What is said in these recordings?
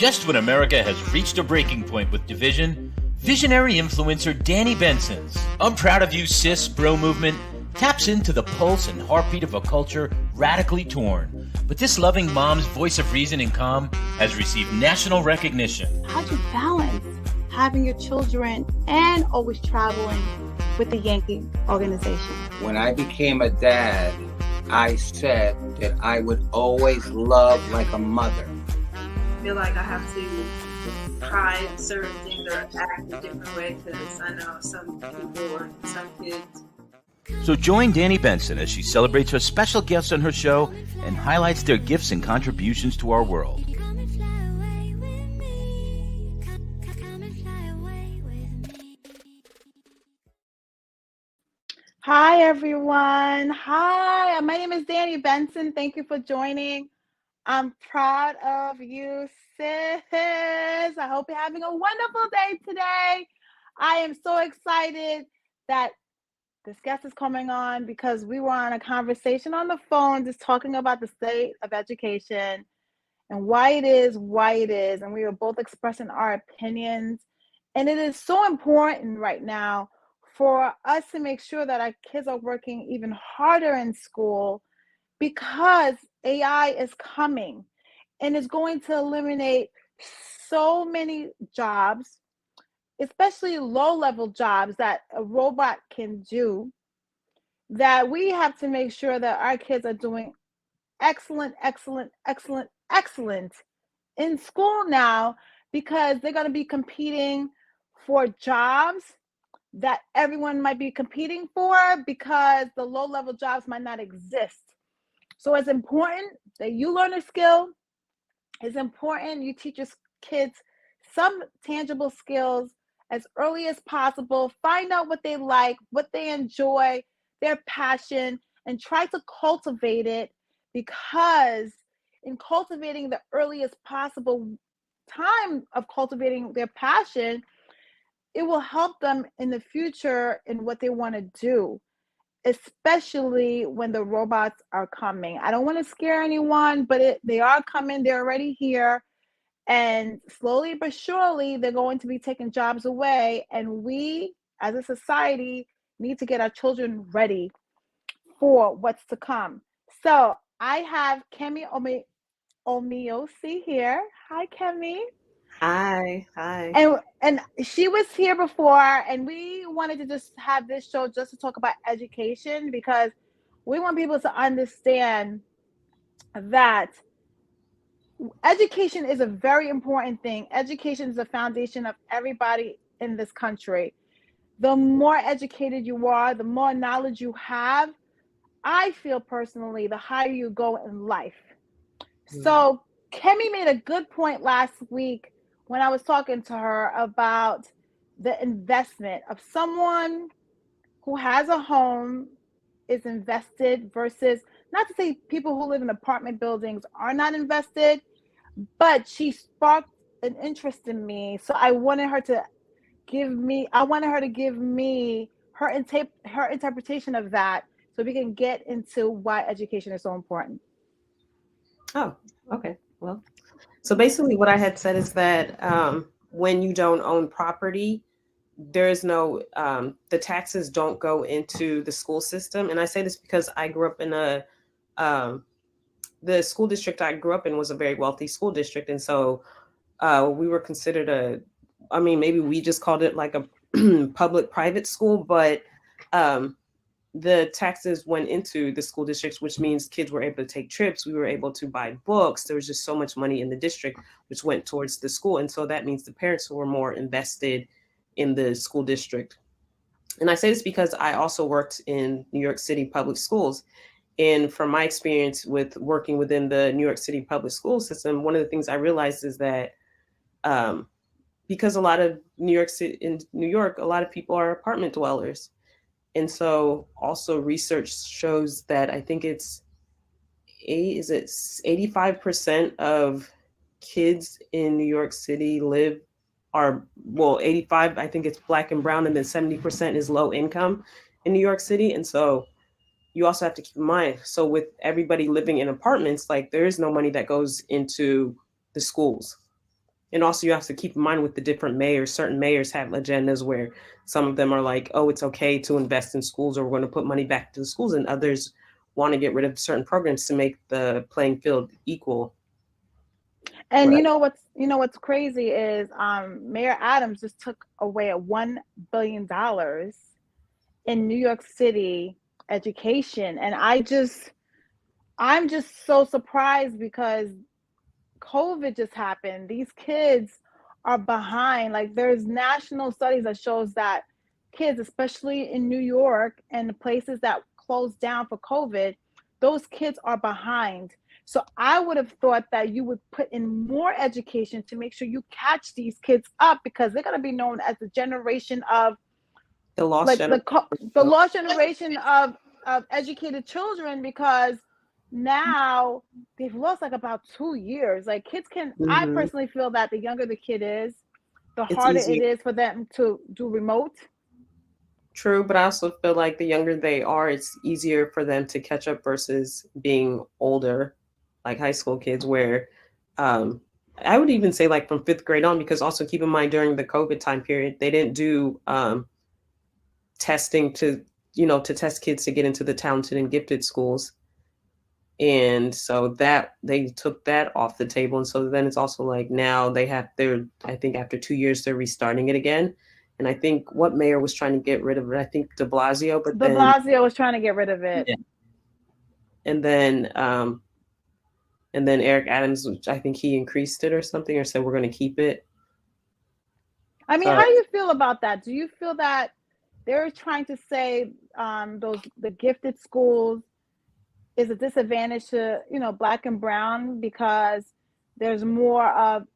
Just when America has reached a breaking point with division, visionary influencer Danni Benson's I'm Proud of You Sis bro movement taps into the pulse and heartbeat of a culture radically torn. But this loving mom's voice of reason and calm has received national recognition. How do you balance having your children and always traveling with the Yankee organization? When I became a dad, I said that I would always love like a mother. I feel like I have to try certain things or act a different way because I know some people or some kids. So join Danni Benson as she celebrates her special guests on her show and highlights their gifts and contributions to our world. Hi, everyone. Hi, my name is Danni Benson. Thank you for joining. I'm proud of you, sis. I hope you're having a wonderful day today. I am so excited that this guest is coming on because we were on a conversation on the phone just talking about the state of education and why it is. And we were both expressing our opinions. And it is so important right now for us to make sure that our kids are working even harder in school because AI is coming and it's going to eliminate so many jobs, especially low-level jobs that a robot can do, that we have to make sure that our kids are doing excellent in school now because they're going to be competing for jobs that everyone might be competing for because the low-level jobs might not exist. So it's important that you learn a skill. It's important you teach your kids some tangible skills as early as possible. Find out what they like, what they enjoy, their passion, and try to cultivate it, because in cultivating the earliest possible time of cultivating their passion, it will help them in the future in what they want to do, especially when the robots are coming. I don't want to scare anyone, but they are coming. They're already here. And slowly but surely, they're going to be taking jobs away. And we, as a society, need to get our children ready for what's to come. So I have Kemi Omoyosi here. Hi, Kemi. Hi. And she was here before, and we wanted to just have this show just to talk about education because we want people to understand that education is a very important thing. Education is the foundation of everybody in this country. The more educated you are, the more knowledge you have, I feel personally, the higher you go in life. Yeah. So Kemi made a good point last week when I was talking to her about the investment of someone who has a home is invested versus, not to say people who live in apartment buildings are not invested, but she sparked an interest in me. So I wanted her to give me her interpretation of that so we can get into why education is so important. Oh, okay. Well, so basically what I had said is that when you don't own property, there is no, the taxes don't go into the school system. And I say this because I grew up in the school district I grew up in was a very wealthy school district. And so we were considered maybe we just called it like a public-private school, but the taxes went into the school districts, which means kids were able to take trips. We were able to buy books. There was just so much money in the district, which went towards the school. And so that means the parents were more invested in the school district. And I say this because I also worked in New York City public schools. And from my experience with working within the New York City public school system, one of the things I realized is that because a lot of in New York, a lot of people are apartment dwellers. And so also research shows that I think it's 85% of kids in New York City 85, I think it's Black and brown, and then 70% is low income in New York City. And so you also have to keep in mind, so with everybody living in apartments, like there is no money that goes into the schools. And also you have to keep in mind with the different mayors, certain mayors have agendas where some of them are like, oh, it's okay to invest in schools, or we're going to put money back to the schools, and others want to get rid of certain programs to make the playing field equal. And Right. you know what's crazy is Mayor Adams just took away $1 billion in New York City education, and I'm just so surprised because COVID just happened. These kids are behind. Like there's national studies that shows that kids, especially in New York and the places that closed down for COVID, those kids are behind. So I would have thought that you would put in more education to make sure you catch these kids up, because they're going to be known as the generation of The lost like generation. the lost generation of educated children, because now they've lost like about 2 years. Like kids can, I Mhm. personally feel that the younger the kid is, the It's harder it easier. is for them to do remote. True, but I also feel like the younger they are, it's easier for them to catch up versus being older, like high school kids, where um, I would even say like from fifth grade on, because also keep in mind during the COVID time period, they didn't do testing to, to test kids to get into the talented and gifted schools. And so that they took that off the table. And so then it's also like now I think after 2 years, they're restarting it again. And I think what mayor was trying to get rid of it, I think de Blasio, but De then, Blasio was trying to get rid of it. Yeah. and then, um, and then Eric Adams, which I think he increased it or something, or said, we're going to keep it. I mean, So how do you feel about that? Do you feel that they're trying to say the gifted schools is a disadvantage to black and brown because there's more of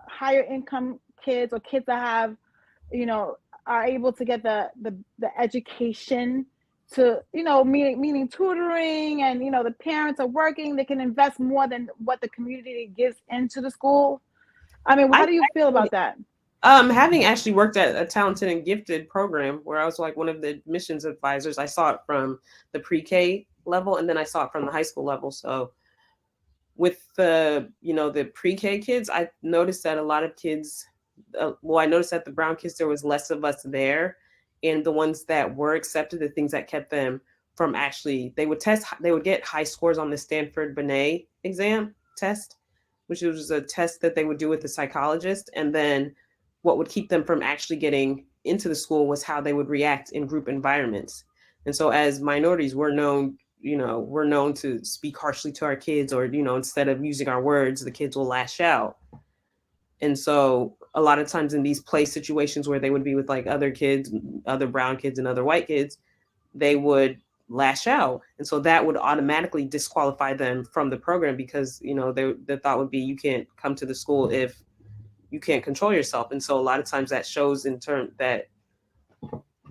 higher income kids, or kids that have are able to get the education to meaning tutoring, and the parents are working, they can invest more than what the community gives into the school? I mean, how I do you feel about that? having actually worked at a talented and gifted program where I was like one of the admissions advisors, I saw it from the pre-K level, and then I saw it from the high school level. So with the pre-K kids, I noticed that a lot of kids, I noticed that the brown kids, there was less of us there, and the ones that were accepted, the things that kept them from actually, they would get high scores on the Stanford Binet exam test, which was a test that they would do with the psychologist, and then what would keep them from actually getting into the school was how they would react in group environments. And so as minorities, we're known to speak harshly to our kids, or instead of using our words, the kids will lash out. And so a lot of times in these play situations where they would be with like other kids, other brown kids and other white kids, they would lash out. And so that would automatically disqualify them from the program, because the thought would be, you can't come to the school if you can't control yourself. And so a lot of times that shows in turn that,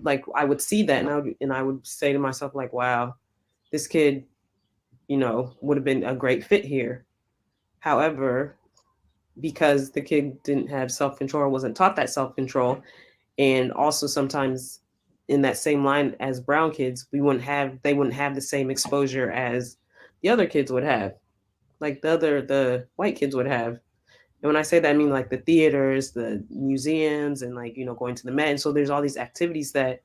like, I would see that, and I would say to myself, like, wow, this kid, would have been a great fit here. However, because the kid didn't have self-control, or wasn't taught that self-control, and also sometimes in that same line as brown kids, they wouldn't have the same exposure as the other kids would have, like the white kids would have. And when I say that, I mean like the theaters, the museums, and like, going to the Met. And so there's all these activities that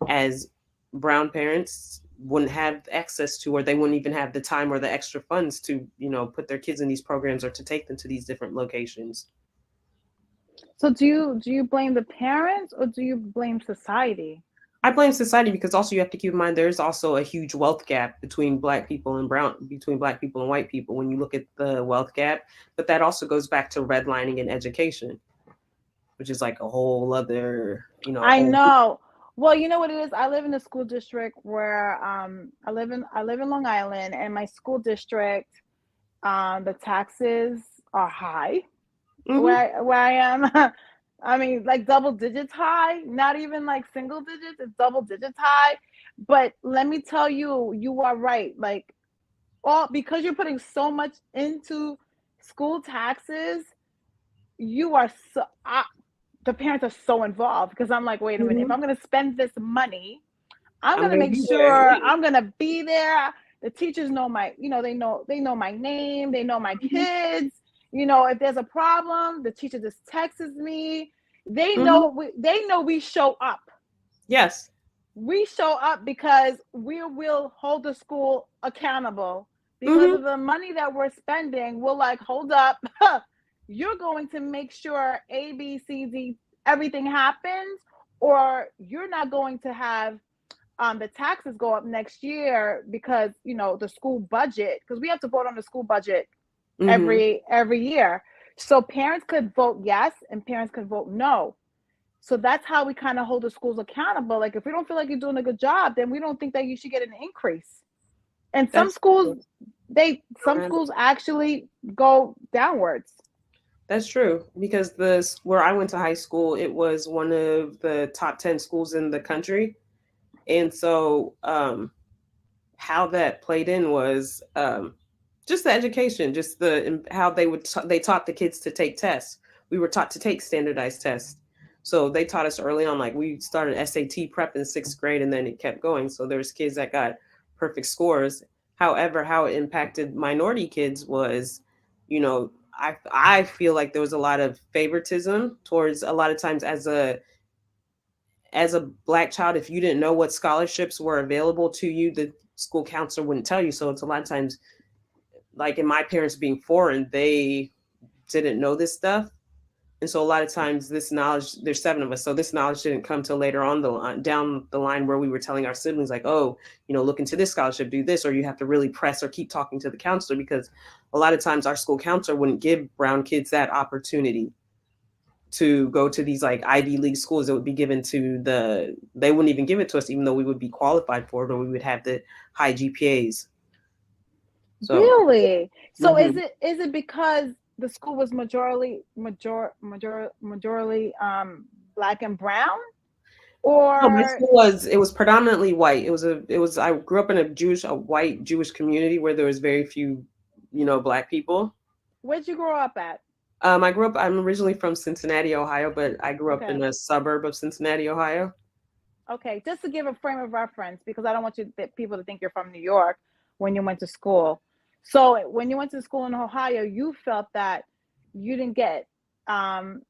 as brown parents wouldn't have access to, or they wouldn't even have the time or the extra funds to, put their kids in these programs or to take them to these different locations. So do you blame the parents, or do you blame society? I blame society, because also you have to keep in mind there's also a huge wealth gap between black people and white people when you look at the wealth gap. But that also goes back to redlining in education, which is like a whole other, I know. Well, you know what it is? I live in a school district where I live in Long Island, and my school district, the taxes are high. Mhm. Where I am. I mean, like double digits high, not even like single digits, it's double digits high. But let me tell you, you are right. Like, because you're putting so much into school taxes, you are the parents are so involved, because I'm like, wait a minute, if Mhm. I'm going to spend this money, I'm I'm going to gonna make be sure there. I'm going to be there. The teachers know my, they know my name, they know my Mhm. kids. You know, if there's a problem, the teacher just texts me. They Mhm. know we show up. Yes. We show up because we will hold the school accountable because Mhm. of the money that we're spending. We're like, hold up, you're going to make sure A, B, C, D, everything happens, or you're not going to have the taxes go up next year because, you know, the school budget, because we have to vote on the school budget Mhm. every year. So parents could vote yes and parents could vote no. So that's how we kind of hold the schools accountable. Like if we don't feel like you're doing a good job, then we don't think that you should get an increase. And some That's schools, true. some schools actually go downwards. That's true because where I went to high school, it was one of the top 10 schools in the country. And so how that played in was just the education, just how they taught the kids to take tests. We were taught to take standardized tests. So they taught us early on, like we started SAT prep in 6th grade and then it kept going. So there's kids that got perfect scores. However, how it impacted minority kids was, you know, I feel like there was a lot of favoritism towards a lot of times as a Black child, if you didn't know what scholarships were available to you, the school counselor wouldn't tell you. So it's a lot of times, like in my parents being foreign, they didn't know this stuff. And so a lot of times this knowledge, there's 7 of us. So this knowledge didn't come till later on down the line where we were telling our siblings like, oh, you know, look into this scholarship, do this, or you have to really press or keep talking to the counselor, because a lot of times our school counselor wouldn't give brown kids that opportunity to go to these like Ivy League schools that would be given to they wouldn't even give it to us, even though we would be qualified for it or we would have the high GPAs. So, Really? So mhm. is it because the school was majority black and brown, No, my or school it was predominantly white. I grew up in a white Jewish community where there was very few, you know, Black people. where'd you grow up at? I'm originally from Cincinnati, Ohio, but I grew up in Okay. a suburb of Cincinnati, Ohio. Okay, just to give a frame of reference, because I don't want people to think you're from New York when you went to school. So when you went to school in Ohio, you felt that you didn't get um,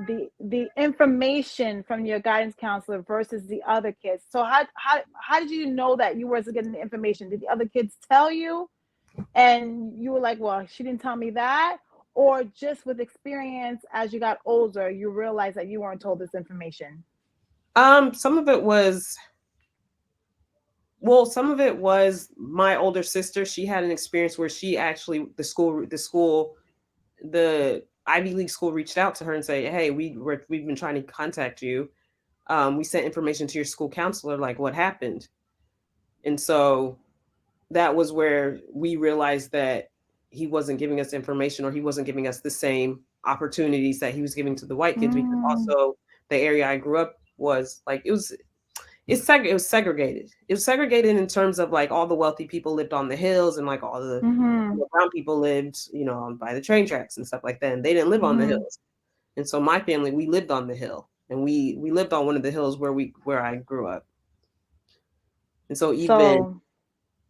the information from your guidance counselor versus the other kids. So how did you know that you wasn't getting the information? Did the other kids tell you, and you were like, well, she didn't tell me that? Or just with experience, as you got older, you realized that you weren't told this information? Some of it was Well, some of it was my older sister. She had an experience where she actually the Ivy League school reached out to her and say, "Hey, we've been trying to contact you. We sent information to your school counselor. Like, what happened?" And so that was where we realized that he wasn't giving us information, or he wasn't giving us the same opportunities that he was giving to the white kids. Because Mm, also the area I grew up was like it was segregated. It was segregated in terms of like all the wealthy people lived on the hills and like all the mm-hmm, brown people lived, you know, by the train tracks and stuff like that. And they didn't live on the mm-hmm. hills. And so my family, we lived on the hill, and we lived on one of the hills where I grew up. And So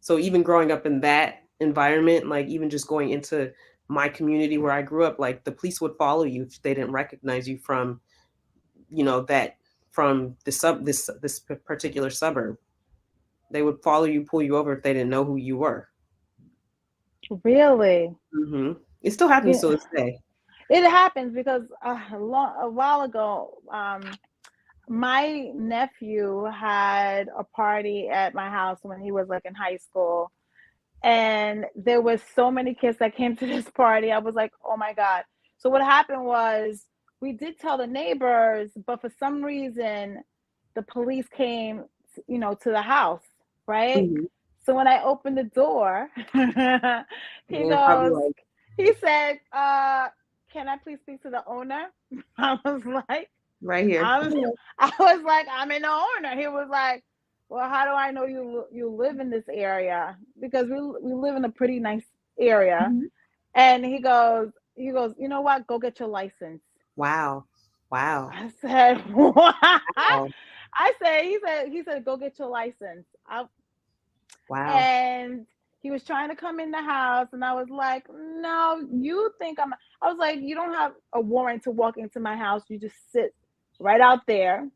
so even growing up in that environment, like even just going into my community where I grew up, like the police would follow you if they didn't recognize you from, you know, from this particular suburb. They would follow you, pull you over if they didn't know who you were. really, It still happens to yeah, this day. it happens because a while ago, my nephew had a party at my house when he was like in high school, and there was so many kids that came to this party. I was like, oh my god. So what happened was we did tell the neighbors, but for some reason the police came, you know, to the house, right? Mhm. So when I opened the door, he They're probably goes, like, he said, can I please speak to the owner? I was like, right here. I'm I was like, I'm an owner. He was like, well, how do I know you live in this area? Because we live in a pretty nice area. Mhm. And he goes, you know what? Go get your license. Wow. Wow. I said, what? Wow. He said, go get your license. Wow. And He was trying to come in the house, and I was like, no, you think I was like, you don't have a warrant to walk into my house. You just sit right out there,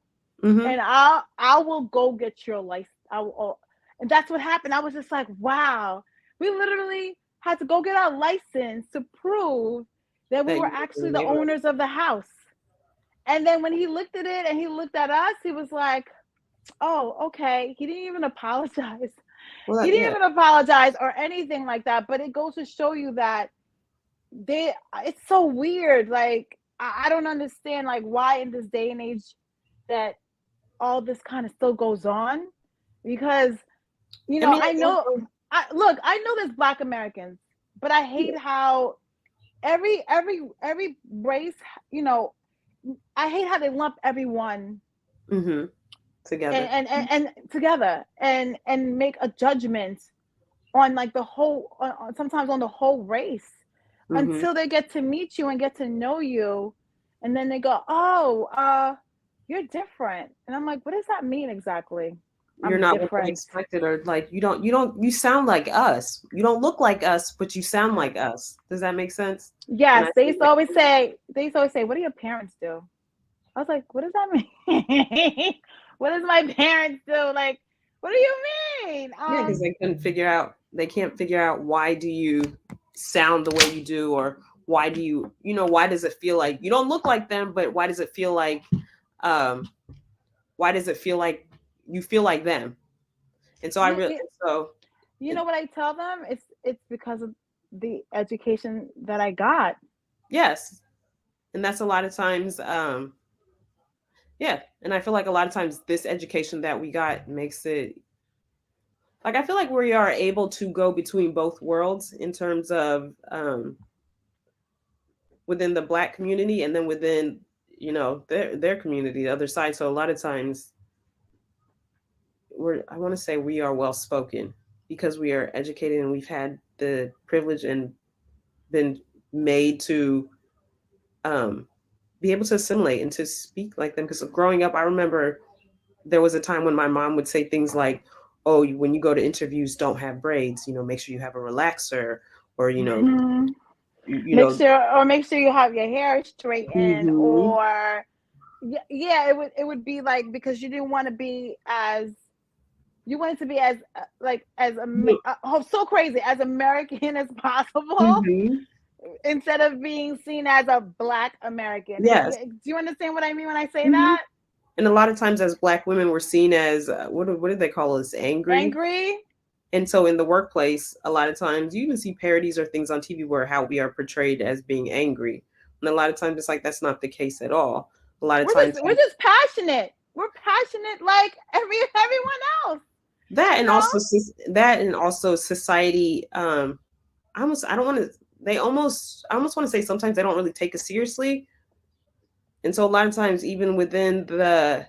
and I will go get your license. And that's what happened. I was just like, wow, we literally had to go get our license to prove that we were actually the owners of the house. And then when he looked at it and he looked at us, he was like, oh, okay. He didn't even apologize. He didn't even apologize or anything like that. But it goes to show you that it's so weird. Like, I don't understand, like, why in this day and age that all this kind of still goes on. Because, you know, I know there's Black Americans, but I hate how every race, you know, I hate how they lump everyone together and together and make a judgment on like the whole, sometimes on the whole race, until they get to meet you and get to know you, and then they go, oh, you're different, and I'm like, what does that mean exactly? You're not what we expected, or like you sound like us. You don't look like us, but you sound like us. Does that make sense? Yes, they used to always say, what do your parents do? I was like, what does that mean? What does my parents do? Like, what do you mean? Yeah, because they can't figure out why do you sound the way you do, or why do you, why does it feel like you don't look like them, but why does it feel like you feel like them? And so you know what I tell them? It's because of the education that I got. Yes. And that's a lot of times, and I feel like a lot of times this education that we got makes it, like, I feel like we are able to go between both worlds in terms of within the Black community and then within, their community, the other side. So a lot of times I want to say we are well spoken because we are educated and we've had the privilege and been made to be able to assimilate and to speak like them. Because growing up, I remember there was a time when my mom would say things like, oh, when you go to interviews, don't have braids, make sure you have a relaxer, or, make sure you have your hair straightened, or it would be like, because you didn't want to be you wanted to be as so crazy, as American as possible, instead of being seen as a Black American. Yes. Do you understand what I mean when I say that? And a lot of times as Black women, we're seen as, what did they call us? Angry. And so in the workplace, a lot of times you even see parodies or things on TV where how we are portrayed as being angry. And a lot of times it's like, that's not the case at all. A lot of times we're just passionate. We're passionate like everyone else. That and also society. I almost want to say sometimes they don't really take us seriously. And so a lot of times, even within the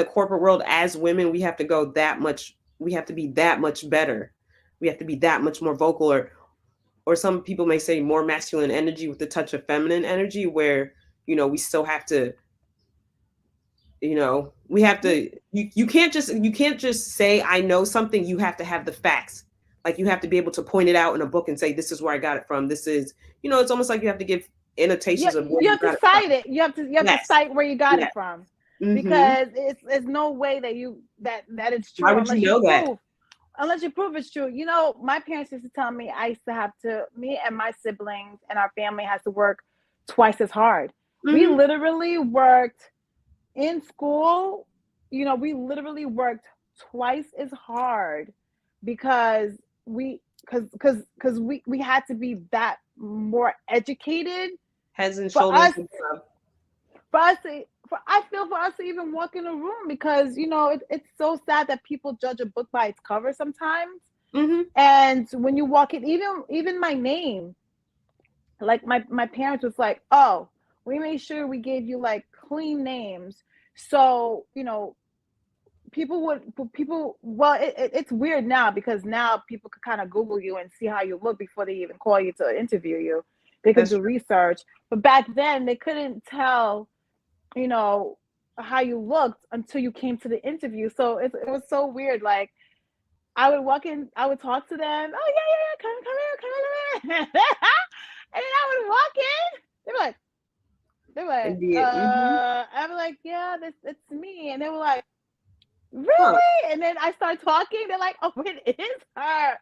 corporate world, as women, we have to go that much. We have to be that much better. We have to be that much more vocal, or some people may say more masculine energy with the touch of feminine energy, where, we still have to, we have to, you can't just say, I know something. You have to have the facts. Like, you have to be able to point it out in a book and say, this is where I got it from. This is, it's almost like you have to give annotations of where you have to cite it. You have to cite where you got it from, because it's no way that it's true. Why would you know that? Unless you prove it's true. My parents used to tell me me and my siblings and our family has to work twice as hard. We literally worked in school. We literally worked twice as hard because we had to be that more educated. Heads and shoulders. I feel for us to even walk in a room, because it's so sad that people judge a book by its cover sometimes. And when you walk in, even my name, like my parents was like, oh, we made sure we gave you like clean names, so it's weird now, because now people could kind of Google you and see how you look before they even call you to interview you. They could do research, but back then they couldn't tell, how you looked until you came to the interview. So it was so weird. Like, I would walk in, I would talk to them. Oh yeah, come here. And then I would walk in. They were like, I'm like, yeah, it's me. And they were like, really? Huh. And then I start talking. They're like, oh, it is her.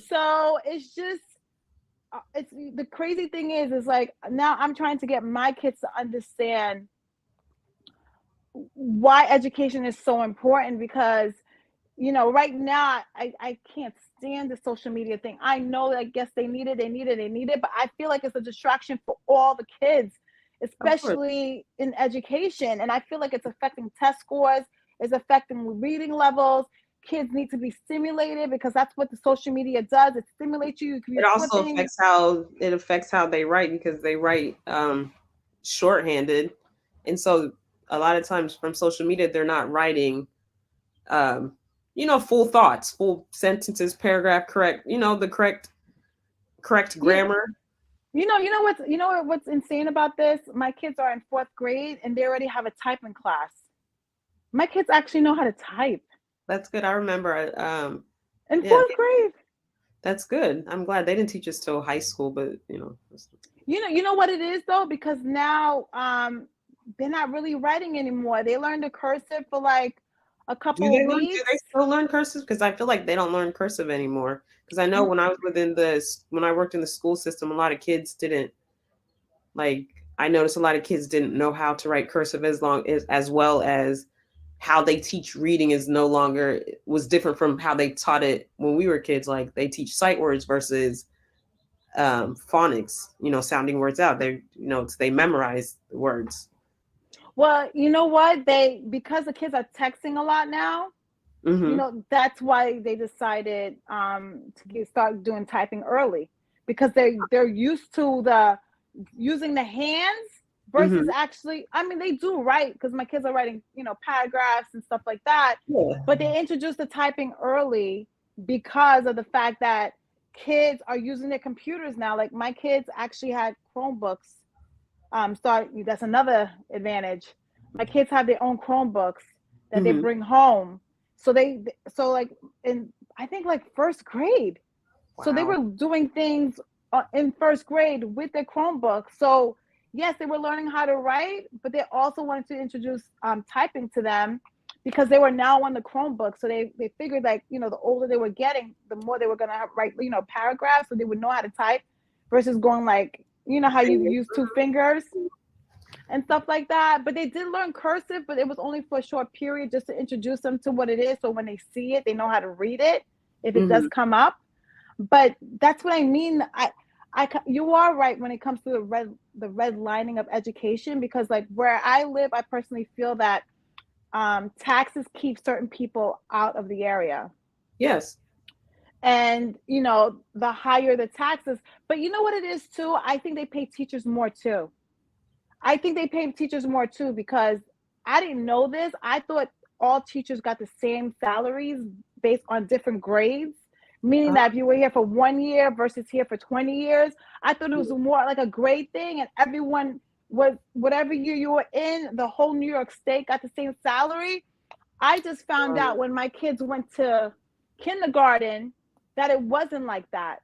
So it's just, it's the crazy thing is like now I'm trying to get my kids to understand why education is so important, because right now I can't stand the social media thing. I know, I guess they need it, but I feel like it's a distraction for all the kids, especially in education. And I feel like it's affecting test scores, it's affecting reading levels. Kids need to be stimulated, because that's what the social media does. It stimulates you. It also affects how they write, because they write shorthanded, and so a lot of times from social media they're not writing full thoughts, full sentences, paragraph, correct, the correct grammar. You know what's insane about this? My kids are in 4th grade and they already have a typing class. My kids actually know how to type. That's good. I remember in 4th grade. That's good. I'm glad they didn't teach us till high school, but you know what it is though, because now they're not really writing anymore. They learned the cursive for like a couple of weeks. Do they still learn cursive? Because I feel like they don't learn cursive anymore. Because I know when I worked in the school system, a lot of kids didn't, like, I noticed a lot of kids didn't know how to write cursive as well as how they teach reading was different from how they taught it when we were kids. Like, they teach sight words versus phonics, sounding words out. They memorize the words. Well, you know what? Because the kids are texting a lot now, that's why they decided to start doing typing early, because they're used to using the hands versus actually, I mean, they do write, because my kids are writing, paragraphs and stuff like that. Yeah. But they introduced the typing early because of the fact that kids are using their computers now. Like, my kids actually had Chromebooks. That's another advantage. My kids have their own Chromebooks that they bring home. So like in, I think, like 1st grade. Wow. So they were doing things in 1st grade with their Chromebook. So yes, they were learning how to write, but they also wanted to introduce typing to them, because they were now on the Chromebook. So they figured, like, the older they were getting, the more they were going to write, paragraphs, so they would know how to type, versus going like, how you use 2 fingers and stuff like that. But they did learn cursive, but it was only for a short period, just to introduce them to what it is. So when they see it, they know how to read it if it does come up. But that's what I mean. You are right when it comes to the redlining of education, because like where I live, I personally feel that taxes keep certain people out of the area. Yes. And, the higher the taxes, but you know what it is too? I think they pay teachers more too. Because I didn't know this. I thought all teachers got the same salaries based on different grades, meaning that if you were here for 1 year versus here for 20 years, I thought it was more like a grade thing, and everyone was, whatever year you were in, the whole New York State got the same salary. I just found out when my kids went to kindergarten that it wasn't like that.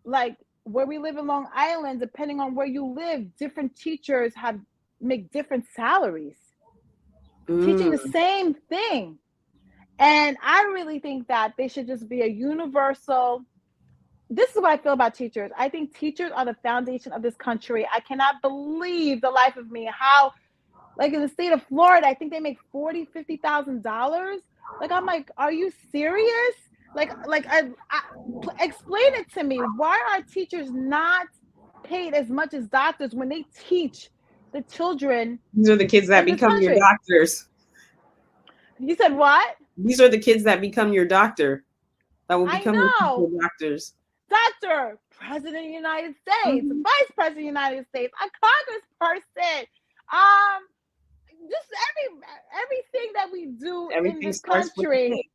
Like, where we live in Long Island, depending on where you live, different teachers make different salaries, teaching the same thing. And I really think that they should just be a universal. This is what I feel about teachers. I think teachers are the foundation of this country. I cannot believe the life of me how, like, in the state of Florida, I think they make $40,000-$50,000. Like, I'm like, are you serious? Explain it to me. Why are teachers not paid as much as doctors when they teach the children? These are the kids that become your doctors. You said what? These are the kids that become your doctor. That will become your doctors. Doctor, President of the United States, Vice President of the United States, a congressperson. Just everything that we do in this country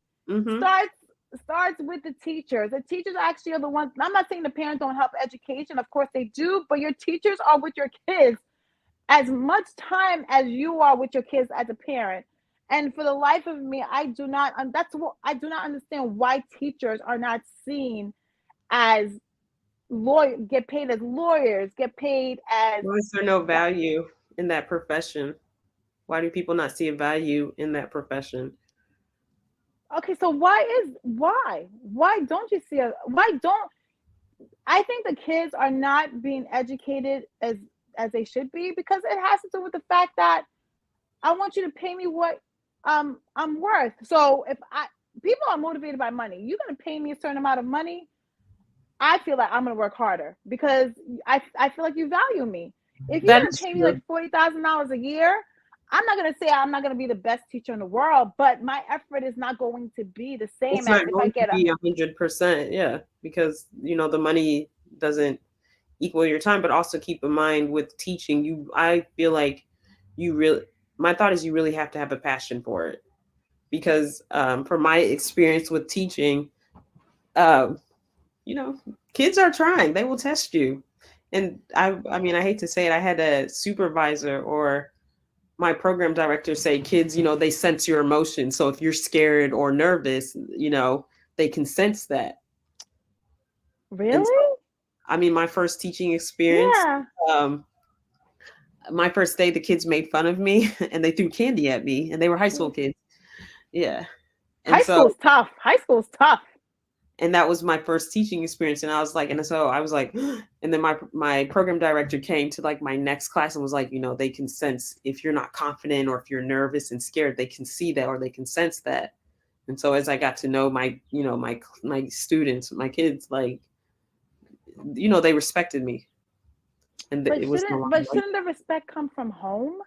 starts with the teachers. The teachers actually are the ones. I'm not saying the parents don't help education. Of course they do, but your teachers are with your kids as much time as you are with your kids as a parent. And for the life of me, I do not. That's what I do not understand why teachers are not seen as get paid as lawyers, get paid as. Why is there no value in that profession? Why do people not see a value in that profession? Okay, so why don't you see why don't I think the kids are not being educated as they should be, because it has to do with the fact that I want you to pay me what I'm worth. So if people are motivated by money, you're gonna pay me a certain amount of money, I feel like I'm gonna work harder because I feel like you value me. If you're That gonna is pay me true. like $40,000 a year, I'm not gonna say I'm not gonna be the best teacher in the world, but my effort is not going to be the It's same as not if I going to get a. be 100%, yeah, because the money doesn't equal your time. But also keep in mind with teaching, I feel like you really, my thought is you really have to have a passion for it, because from my experience with teaching, um, kids are trying. They will test you, and I mean, I hate to say it, I had a supervisor or my program director say kids, they sense your emotions. So if you're scared or nervous, they can sense that. And so, Really? I mean, my first teaching experience, Yeah. um, my first day, the kids made fun of me and they threw candy at me, and they were high school kids. Yeah. And High so, school's tough. High school's tough. and that was my first teaching experience. And I was like, and so I was like, and then my program director came to like my next class and was like, they can sense if you're not confident or if you're nervous and scared, they can see that or they can sense that. And so as I got to know my students, my kids, like, they respected me, and But it was no shouldn't longer but like, shouldn't the respect come from home?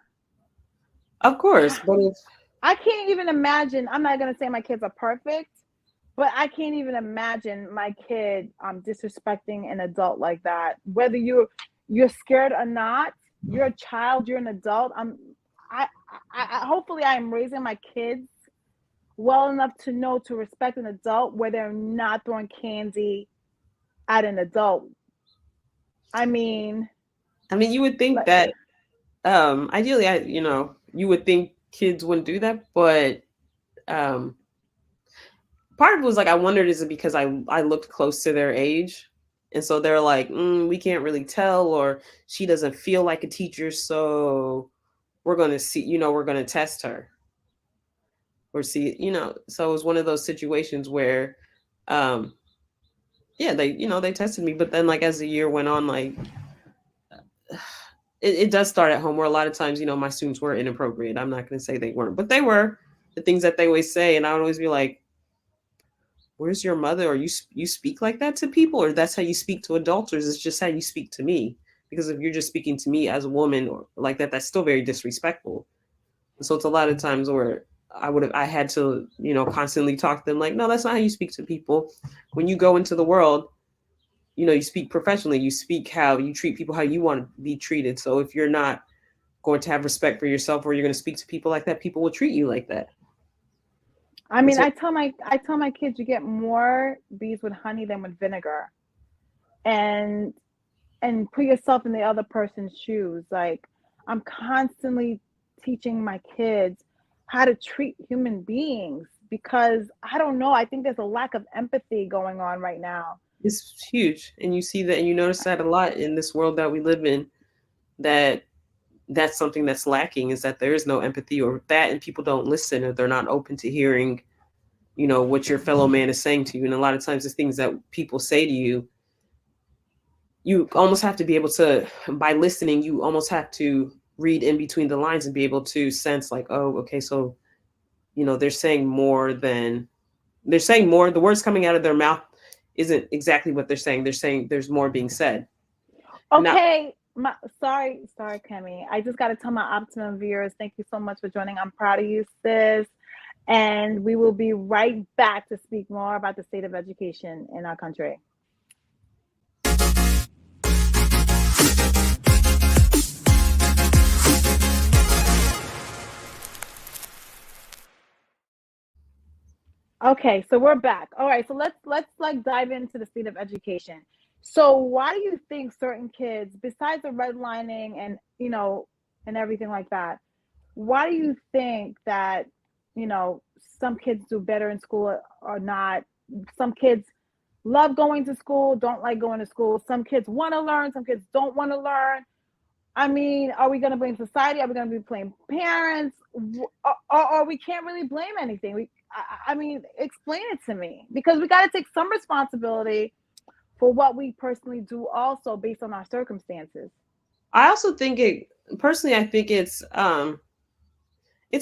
of course, but if I can't even imagine. I'm not gonna say my kids are perfect, but I can't even imagine my kid disrespecting an adult like that. Whether you're scared or not, you're a child, you're an adult. I, hopefully I am raising my kids well enough to know to respect an adult where they're not throwing candy at an adult. I mean, you would think like, that ideally, you would think kids wouldn't do that, but um part of it was like I wondered, is it because I looked close to their age, and so they're like, we can't really tell, or she doesn't feel like a teacher, so we're gonna see, we're gonna test her or see, so it was one of those situations where um yeah, they tested me. But then, like, as the year went on, like, it does start at home, where a lot of times, my students were inappropriate. I'm not going to say they weren't, but they were, the things that they always say. And I would always be like, where's your mother? Or you speak like that to people, or that's how you speak to adults, or is this just how you speak to me? Because if you're just speaking to me as a woman or like that, that's still very disrespectful. And so it's a lot of times where I had to, constantly talk to them like, no, that's not how you speak to people. When you go into the world, you speak professionally, you speak how you treat people, how you want to be treated. So if you're not going to have respect for yourself, or you're going to speak to people like that, people will treat you like that. I mean, So, I tell my kids you get more bees with honey than with vinegar, and put yourself in the other person's shoes. Like, I'm constantly teaching my kids how to treat human beings, because I don't know. I think there's a lack of empathy going on right now. it's huge. And you see that, and you notice that a lot in this world that we live in, that's something that's lacking, is that there is no empathy, or that, and people don't listen, or they're not open to hearing, what your fellow man is saying to you. And a lot of times the things that people say to you, you almost have to be able to, by listening, you almost have to read in between the lines and be able to sense like, oh, okay, so, they're saying more. The words coming out of their mouth isn't exactly what they're saying. They're saying there's more being said. Now, Okay, sorry, Kemi. I just got to tell my Optimum viewers, thank you so much for joining. I'm proud of you, sis. And we will be right back to speak more about the state of education in our country. Okay, so we're back. All right, so let's like dive into the state of education. So why do you think certain kids, besides the redlining and and everything like that, why do you think that some kids do better in school or not. Some kids love going to school, don't like going to school. Some kids want to learn, some kids don't want to learn. I mean, are we going to blame society? Are we going to be blame parents? Or we can't really blame anything. I mean, explain it to me, because we got to take some responsibility for what we personally do also based on our circumstances. I also think I think it's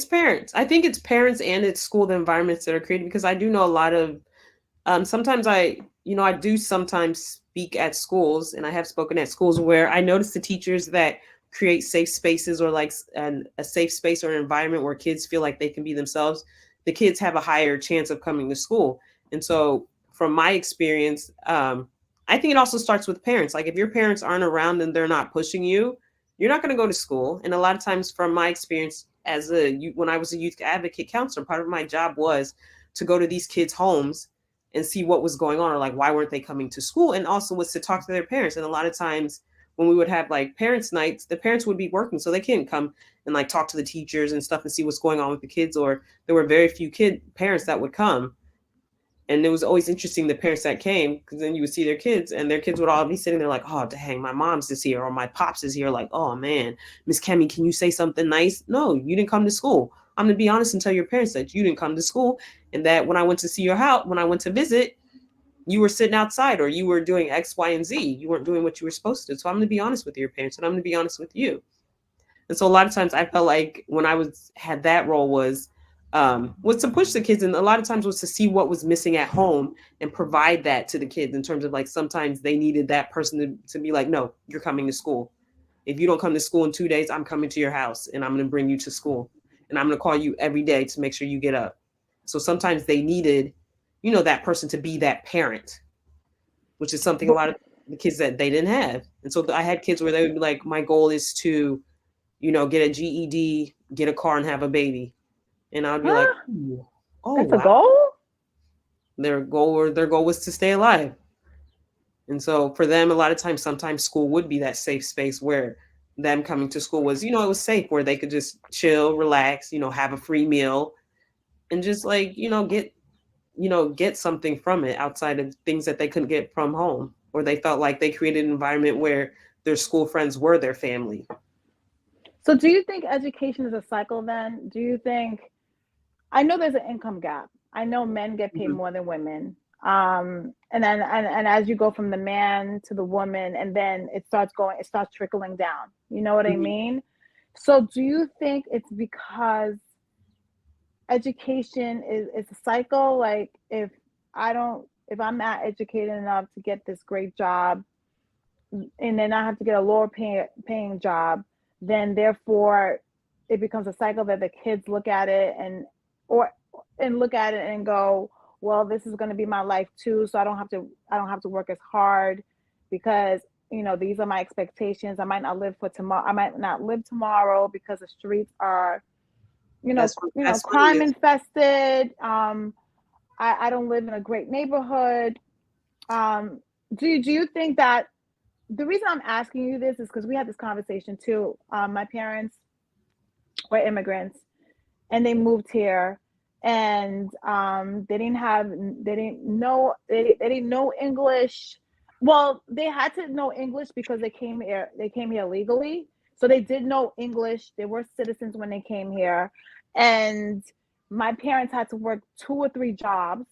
parents. I think it's parents and it's school, the environments that are created, because I do know a lot of, sometimes I do sometimes speak at schools, and I have spoken at schools where I notice the teachers that create safe spaces, or like a safe space or an environment where kids feel like they can be themselves, the kids have a higher chance of coming to school. And so from my experience, I think it also starts with parents. Like if your parents aren't around and they're not pushing you, you're not going to go to school. And a lot of times from my experience when I was a youth advocate counselor, part of my job was to go to these kids' homes and see what was going on, or like, why weren't they coming to school? And also was to talk to their parents. And a lot of times when we would have like parents' nights, the parents would be working, so they couldn't come and like talk to the teachers and stuff and see what's going on with the kids, or there were very few parents that would come. And it was always interesting, the parents that came, because then you would see their kids, and their kids would all be sitting there like, oh, dang, my mom's is here, or my pops is here. Like, oh man, Miss Kemi, can you say something nice? No, you didn't come to school. I'm going to be honest and tell your parents that you didn't come to school, and that when I went to see your house, when I went to visit, you were sitting outside, or you were doing X, Y, and Z. You weren't doing what you were supposed to. So I'm going to be honest with your parents, and I'm going to be honest with you. And so a lot of times I felt like when I had that role was to push the kids, and a lot of times was to see what was missing at home and provide that to the kids, in terms of like, sometimes they needed that person to be like, no, you're coming to school. If you don't come to school in 2 days, I'm coming to your house and I'm going to bring you to school, and I'm going to call you every day to make sure you get up. So sometimes they needed, that person to be that parent, which is something a lot of the kids that they didn't have. And so I had kids where they would be like, my goal is to, get a GED, get a car, and have a baby. And I'd be like, oh, that's wow. A goal? Their goal was to stay alive. And so for them, a lot of times, sometimes school would be that safe space where them coming to school was, it was safe, where they could just chill, relax, have a free meal, and just like, get something from it outside of things that they couldn't get from home, or they felt like they created an environment where their school friends were their family. So do you think education is a cycle then? Do you think, I know there's an income gap. I know men get paid more than women. And then, and as you go from the man to the woman, and then it starts trickling down. You know what I mean? So do you think it's because education is a cycle? Like if I'm not educated enough to get this great job, and then I have to get a lower paying job, then therefore it becomes a cycle that the kids look at it and go, well, this is going to be my life too, so I don't have to work as hard, because these are my expectations. I might not live tomorrow because the streets are crime infested. I don't live in a great neighborhood. Do you think that the reason I'm asking you this is because we had this conversation too. My parents were immigrants, and they moved here, and they didn't know English. Well, they had to know English because they came here legally. So they did know English. They were citizens when they came here. And my parents had to work 2 or 3 jobs.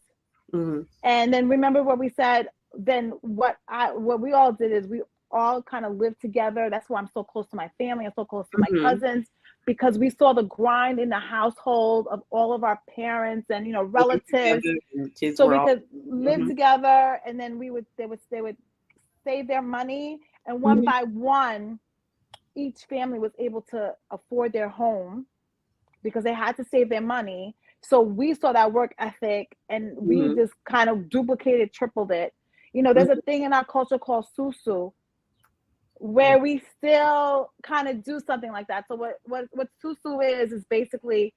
Mm-hmm. And then remember what we said, then what we all did is we all kind of lived together. That's why I'm so close to my family. I'm so close to my cousins, because we saw the grind in the household of all of our parents and relatives. So we could live together, and then they would save their money, and one by one, each family was able to afford their home because they had to save their money. So we saw that work ethic, and we just kind of duplicated, tripled it. There's a thing in our culture called susu, where we still kind of do something like that. So what susu is basically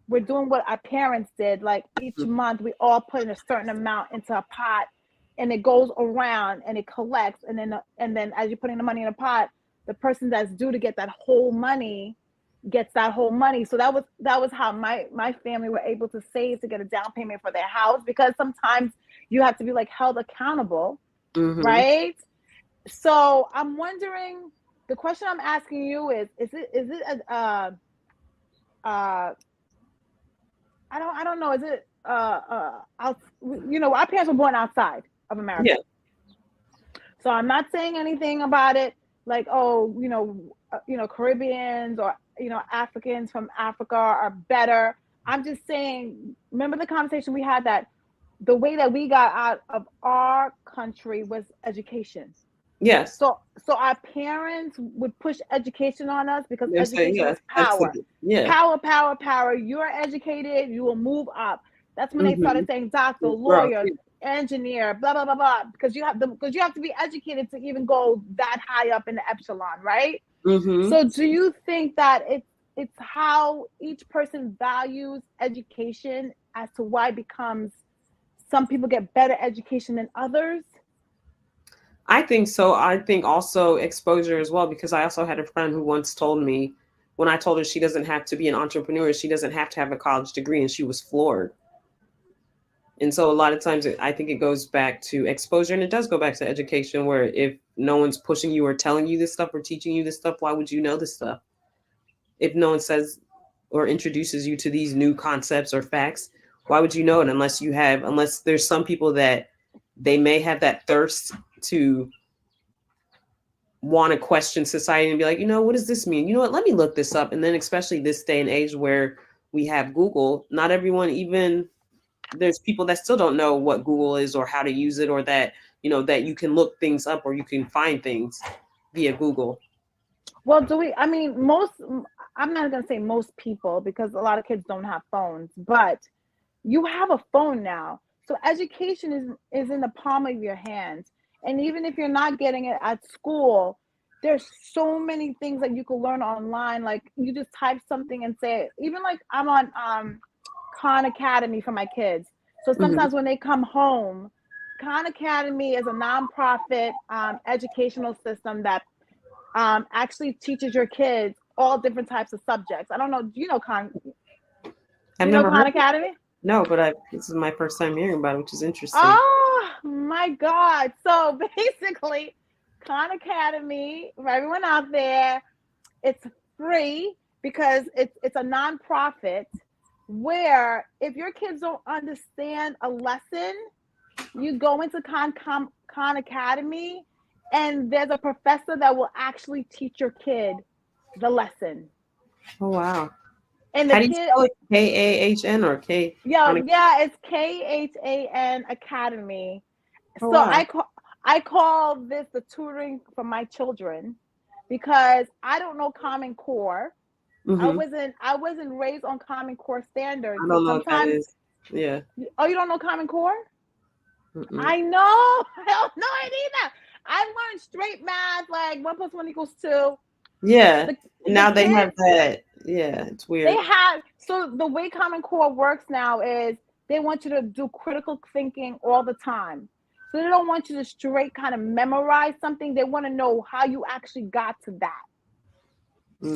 we're doing what our parents did. Like each month we all put in a certain amount into a pot, and it goes around and it collects. And then as you're putting the money in a pot, the person that's due to get that whole money gets that whole money. So that was how my family were able to save to get a down payment for their house, because sometimes you have to be like held accountable, right? So I'm wondering, the question I'm asking you is it I don't know, is it out, you know, our parents were born outside of America. Yeah. So I'm not saying anything about it like, oh, you know, Caribbeans or, you know, Africans from Africa are better. I'm just saying, remember the conversation we had, that the way that we got out of our country was education. Yes. So our parents would push education on us because They're saying, education yeah, is power. yeah. Power. You're educated, you will move up. That's when they started saying doctor, Growth, lawyer, engineer, blah blah blah blah. Because you have to be educated to even go that high up in the echelon, right? So do you think that it's how each person values education as to why it becomes, some people get better education than others? I think so. I think also exposure as well, because I also had a friend who once told me, when I told her she doesn't have to be an entrepreneur, she doesn't have to have a college degree, and she was floored. And so a lot of times I think it goes back to exposure, and it does go back to education, where if no one's pushing you or telling you this stuff or teaching you this stuff, why would you know this stuff? If no one says or introduces you to these new concepts or facts, why would you know it unless there's some people that they may have that thirst to want to question society and be like, you know, what does this mean? You know what? Let me look this up. And then especially this day and age where we have Google, not everyone, even there's people that still don't know what Google is or how to use it, or that, you know, that you can look things up or you can find things via Google. Well, I'm not going to say most people, because a lot of kids don't have phones, but you have a phone now. So education is in the palm of your hands. And even if you're not getting it at school, there's so many things that you can learn online. Like you just type something and say it. Even like I'm on Khan Academy for my kids. So sometimes when they come home, Khan Academy is a nonprofit educational system that actually teaches your kids all different types of subjects. I don't know. Do you know Khan? I've you know never Khan heard Academy? No, but this is my first time hearing about it, which is interesting. Oh my God. So basically, Khan Academy, for everyone out there, it's free because it's a nonprofit where if your kids don't understand a lesson, you go into Khan Academy and there's a professor that will actually teach your kid the lesson. Oh, wow. And how do you spell it? K-A-H-N or K? Yeah, it's Khan Academy. Oh, So wow. I call this the tutoring for my children, because I don't know Common Core. I wasn't raised on Common Core standards. I don't know what that is. Yeah. Oh, you don't know Common Core? I know. I don't know it either. I learned straight math, like 1 + 1 = 2. Yeah. Now they have that. Yeah, it's weird. So the way Common Core works now is they want you to do critical thinking all the time. So they don't want you to straight kind of memorize something. They want to know how you actually got to that.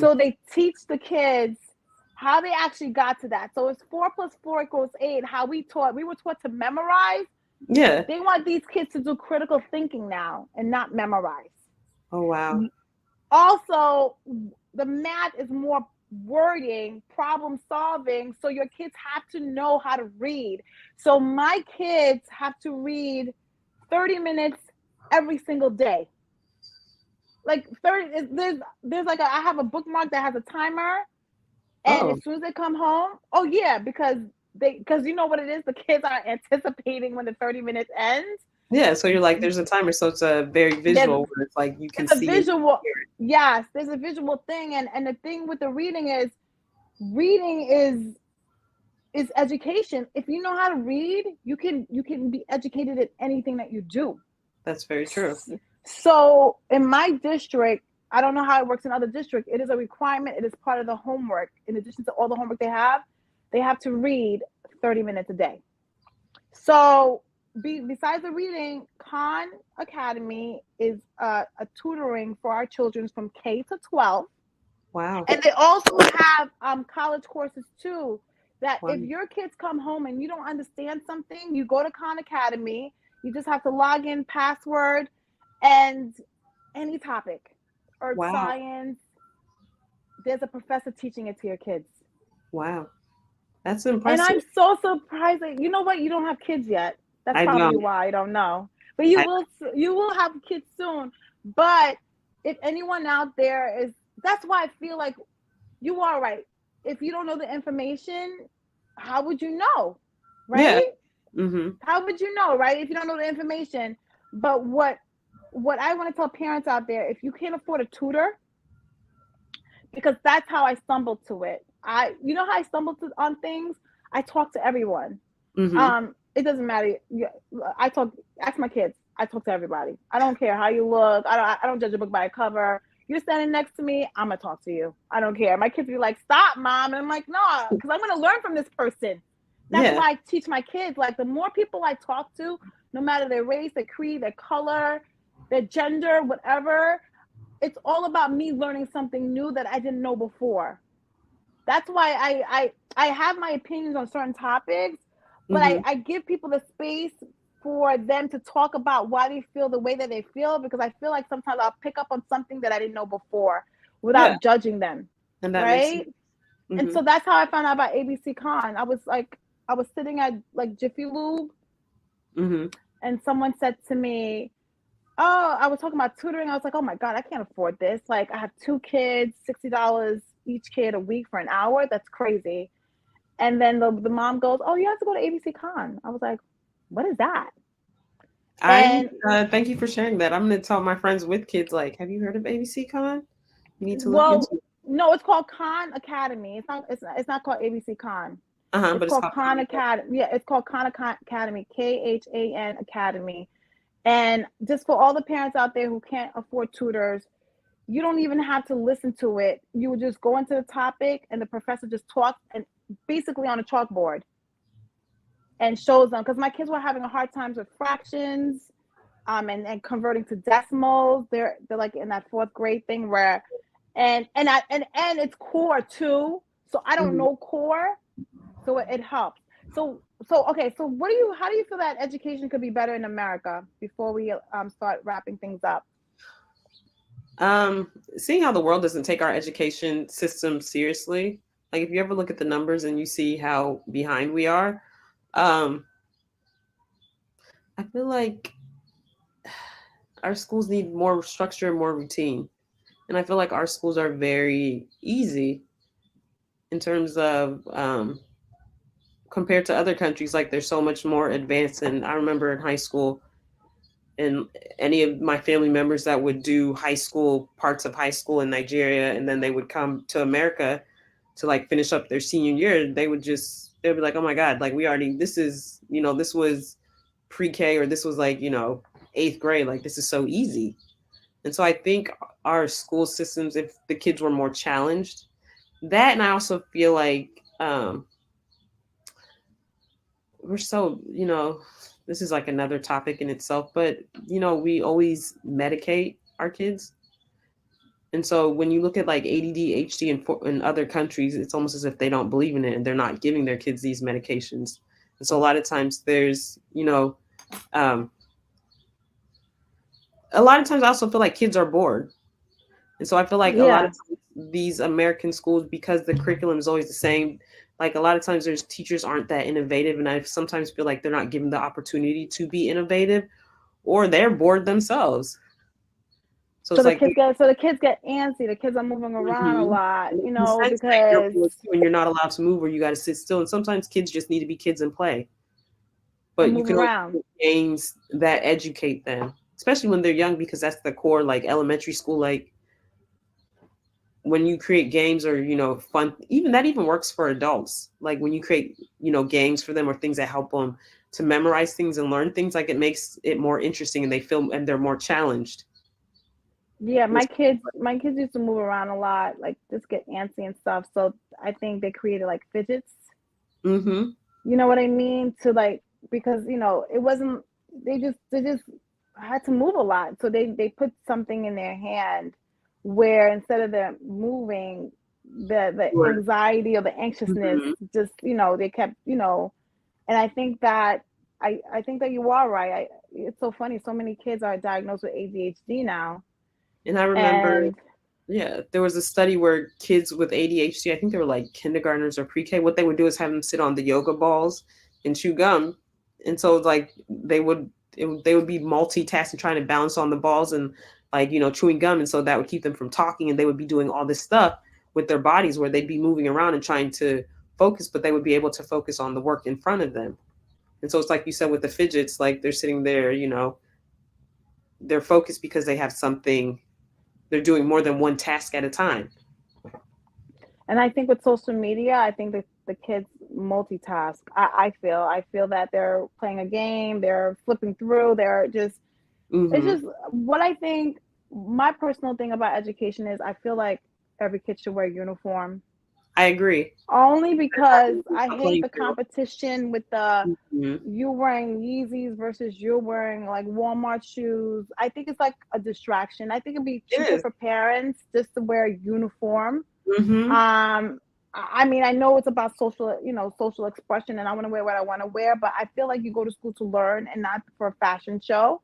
So they teach the kids how they actually got to that. So it's 4 + 4 = 8. How we were taught to memorize. Yeah. They want these kids to do critical thinking now and not memorize. Oh, wow. Also, the math is more wording, problem solving. So your kids have to know how to read. So my kids have to read 30 minutes every single day. Like 30, there's like I have a bookmark that has a timer. And as soon as they come home, because you know what it is, the kids are anticipating when the 30 minutes ends. Yeah, so you're like, there's a timer, so it's a very visual. Where it's like you can see visual. Yes, there's a visual thing, and the thing with the reading is education. If you know how to read, you can be educated at anything that you do. That's very true. So in my district, I don't know how it works in other districts. It is a requirement. It is part of the homework. In addition to all the homework they have to read 30 minutes a day. So besides the reading, Khan Academy is a tutoring for our children from K to 12. Wow. And they also have college courses too. That Wow. if your kids come home and you don't understand something, you go to Khan Academy. You just have to log in, password, and any topic, earth Wow. science. There's a professor teaching it to your kids. Wow. That's And I'm impressive. so surprised that you know what, you don't have kids yet. That's I probably don't. why I don't know. But I, you will have kids soon. But if anyone out there is, that's why I feel like you are right. If you don't know the information, how would you know? yeah. Right? Mm-hmm. How would you know, right? If you don't know the information. But what I want to tell parents out there, if you can't afford a tutor, because that's how I stumbled to it. You know how I stumbled on things? I talk to everyone. Mm-hmm. It doesn't matter. Ask my kids. I talk to everybody. I don't care how you look. I don't judge a book by a cover. You're standing next to me, I'm gonna talk to you. I don't care. My kids be like, "Stop, mom," and I'm like, "No," because I'm gonna learn from this person. That's Yeah. why I teach my kids. Like the more people I talk to, no matter their race, their creed, their color, their gender, whatever, it's all about me learning something new that I didn't know before. That's why I have my opinions on certain topics, but Mm-hmm. I give people the space for them to talk about why they feel the way that they feel, because I feel like sometimes I'll pick up on something that I didn't know before Yeah. without judging them. And that makes sense. Right. Mm-hmm. And so that's how I found out about ABC Con. I was sitting at like Jiffy Lube, Mm-hmm. and someone said to me, "Oh," I was talking about tutoring. I was like, "Oh my God, I can't afford this. Like, I have 2 kids, $60 each kid a week for an hour. That's crazy." And then the mom goes, "Oh, you have to go to ABC Con." I was like, "What is that?" And Thank you for sharing that. I'm going to tell my friends with kids, like, have you heard of ABC Con? You need to look into well, it. no, it's called Khan Academy. It's not called ABC Con. It's But it's called called Khan Comic Book. Academy. Yeah, it's called Khan Academy, KHAN Academy. And just for all the parents out there who can't afford tutors, you don't even have to listen to it. You would just go into the topic and the professor just talks and basically on a chalkboard and shows them. Because my kids were having a hard time with fractions, and converting to decimals. They're like in that 4th grade thing where, and it's core too. So I don't Mhm. know core, so it helps. So okay. So how do you feel that education could be better in America before we start wrapping things up? Seeing how the world doesn't take our education system seriously, like if you ever look at the numbers and you see how behind we are, I feel like our schools need more structure and more routine. And I feel like our schools are very easy in terms of compared to other countries. Like they're so much more advanced. And I remember in high school, and any of my family members that would do high school, parts of high school in Nigeria, and then they would come to America to like finish up their senior year, they'd be like, oh my God, like this was pre-K, or this was like, 8th grade, like this is so easy. And so I think our school systems, if the kids were more challenged, that, and I also feel like we're so, this is like another topic in itself, but we always medicate our kids. And so when you look at like ADD, HD in other countries, it's almost as if they don't believe in it and they're not giving their kids these medications. And so a lot of times there's, a lot of times I also feel like kids are bored. And so I feel like a lot Yeah. of times these American schools, because the curriculum is always the same, like a lot of times there's teachers aren't that innovative. And I sometimes feel like they're not given the opportunity to be innovative, or they're bored themselves. So So it's the like, kids get antsy. The kids are moving around a lot, in the sense that because you're not allowed to move, or you got to sit still. And sometimes kids just need to be kids and play. and But you move can only around. do games that educate them, especially when they're young, because that's the core, like elementary school. Like when you create games or, fun, even works for adults. Like when you create, games for them or things that help them to memorize things and learn things, like it makes it more interesting and they're more challenged. Yeah, my kids used to move around a lot, like just get antsy and stuff. So I think they created like fidgets. Mm-hmm. You know what I mean? To like, because it wasn't, they just had to move a lot. So they put something in their hand where instead of them moving, the Right. anxiety or the anxiousness, just, they kept, and I think that I think that you are right. It's so funny. So many kids are diagnosed with ADHD now. And I remember, And yeah, there was a study where kids with ADHD, I think they were like kindergartners or pre-K, what they would do is have them sit on the yoga balls and chew gum. And so like they would be multitasking, trying to balance on the balls and like, chewing gum. And so that would keep them from talking, and they would be doing all this stuff with their bodies where they'd be moving around and trying to focus, but they would be able to focus on the work in front of them. And so it's like you said with the fidgets, like they're sitting there, they're focused because they have something, they're doing more than one task at a time. And I think with social media, I think that the kids multitask. I feel that they're playing a game, they're flipping through, they're just, it's just what I think. My personal thing about education is I feel like every kid should wear a uniform. I agree. Only because I hate the competition with the you wearing Yeezys versus you're wearing like Walmart shoes. I think it's like a distraction. I think it'd be cheaper for parents just to wear a uniform. I mean, I know it's about social expression, and I want to wear what I want to wear, but I feel like you go to school to learn and not for a fashion show.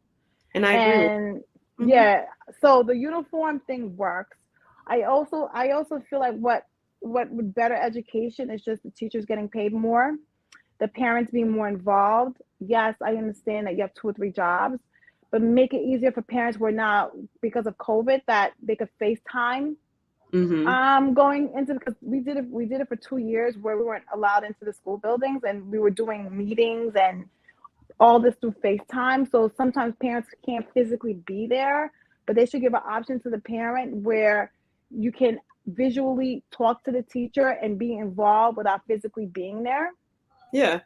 And I agree. Yeah, so the uniform thing works. I also feel like what would better education is just the teachers getting paid more, the parents being more involved. Yes, I understand that you have 2 or 3 jobs, but make it easier for parents who are now, because of COVID, that they could FaceTime. Going into, because we did it for 2 years where we weren't allowed into the school buildings, and we were doing meetings and all this through FaceTime. So sometimes parents can't physically be there, but they should give an option to the parent where you can visually talk to the teacher and be involved without physically being there. Yeah.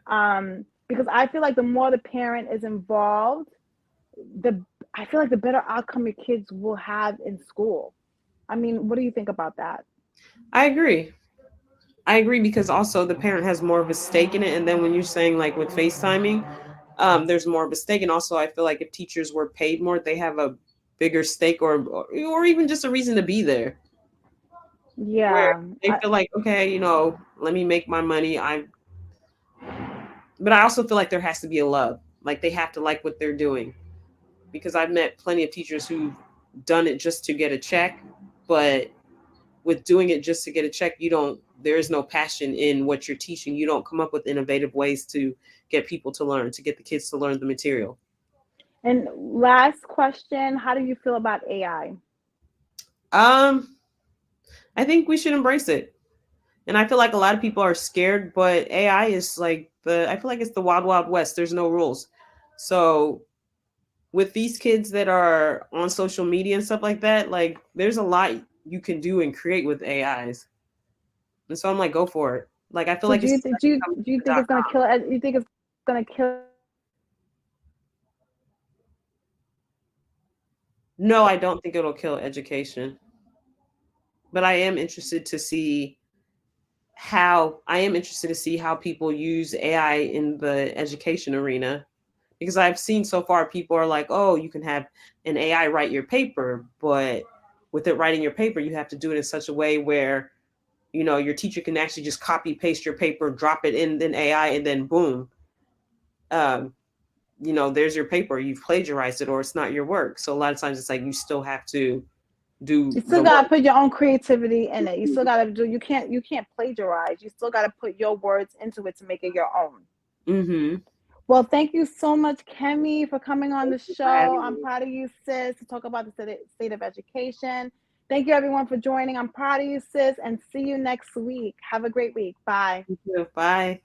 Because I feel like the more the parent is involved, I feel like the better outcome your kids will have in school. I mean, what do you think about that? I agree because also the parent has more of a stake in it. And then when you're saying like with FaceTiming, there's more of a stake. And also I feel like if teachers were paid more, they have a bigger stake or even just a reason to be there. Yeah. Where they feel like, okay, let me make my money. But I also feel like there has to be a love. Like they have to like what they're doing. Because I've met plenty of teachers who've done it just to get a check, but with doing it just to get a check, there is no passion in what you're teaching. You don't come up with innovative ways to get people to learn, to get the kids to learn the material. And last question, how do you feel about AI? I think we should embrace it. And I feel like a lot of people are scared, but AI is like I feel like it's the wild, wild west. There's no rules. So with these kids that are on social media and stuff like that, like there's a lot you can do and create with AIs. And so I'm like, go for it. Like, I feel like do you think it's going to kill it? You think it's going to kill? No, I don't think it'll kill education. But I am interested to see how people use AI in the education arena. Because I've seen so far people are like, oh, you can have an AI write your paper, but with it writing your paper, you have to do it in such a way where, your teacher can actually just copy paste your paper, drop it in AI, and then boom, there's your paper. You've plagiarized it, or it's not your work. So a lot of times it's like you still have to do. You still gotta put your own creativity in it. You still gotta do. You can't plagiarize. You still gotta put your words into it to make it your own. Well, thank you so much, Kemi, for coming on the show. I'm proud of you, sis, to talk about the state of education. Thank you, everyone, for joining. I'm proud of you, sis, and see you next week. Have a great week. Bye. Bye.